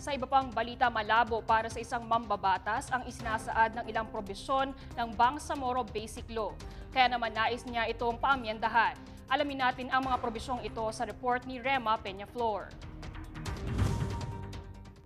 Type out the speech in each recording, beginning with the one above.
Sa iba pang balita, malabo para sa isang mambabatas ang isinasaad ng ilang probisyon ng Bangsamoro Basic Law. Kaya naman nais niya itong paamyendahan. Alamin natin ang mga probisyong ito sa report ni Rema Peñaflor.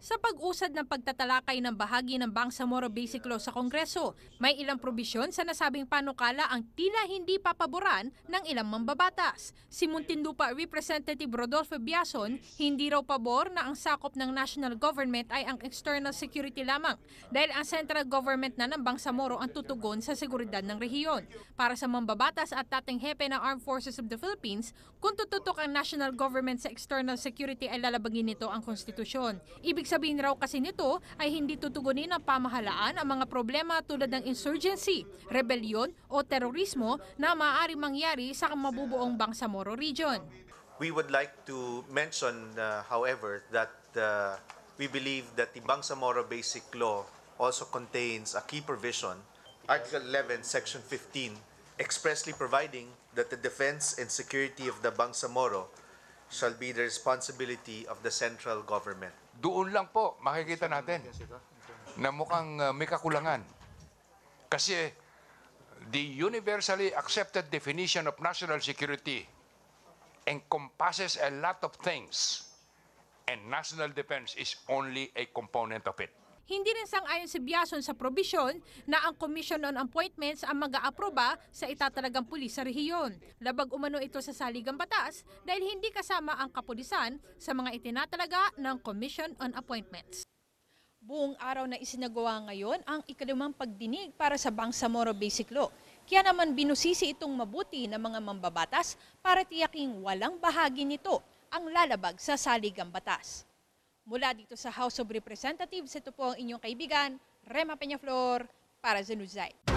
Sa pag-usad ng pagtatalakay ng bahagi ng Bangsamoro Basic Law sa Kongreso, may ilang probisyon sa nasabing panukala ang tila hindi papaboran ng ilang mambabatas. Si Muntinlupa Representative Rodolfo Biason, hindi raw pabor na ang sakop ng national government ay ang external security lamang dahil ang central government na ng Bangsamoro ang tutugon sa seguridad ng rehiyon. Para sa mambabatas at dating hepe ng Armed Forces of the Philippines, kung tututok ang national government sa external security ay lalabagin nito ang konstitusyon. Ibig sabihin raw kasi nito ay hindi tutugunin ng pamahalaan ang mga problema tulad ng insurgency, rebellion o terorismo na maaaring mangyari sa mabubuong Bangsamoro region. We would like to mention, however, that we believe that the Bangsamoro Basic Law also contains a key provision, Article 11, Section 15, expressly providing that the defense and security of the Bangsamoro shall be the responsibility of the central government. Doon lang po makikita natin na mukhang may kakulangan. Kasi the universally accepted definition of national security encompasses a lot of things, and national defense is only a component of it. Hindi rin sang-ayon si Biason sa probisyon na ang Commission on Appointments ang mag-aaproba sa itatalagang pulis sa rehiyon. Labag umano ito sa saligang batas dahil hindi kasama ang kapulisan sa mga itinatalaga ng Commission on Appointments. Buong araw na isinagawa ngayon ang ikalimang pagdinig para sa Bangsamoro Basic Law. Kaya naman binusisi itong mabuti ng mga mambabatas para tiyaking walang bahagi nito ang lalabag sa saligang batas. Mula dito sa House of Representatives, ito po ang inyong kaibigan, Rema Peñaflor, para sa Newsite.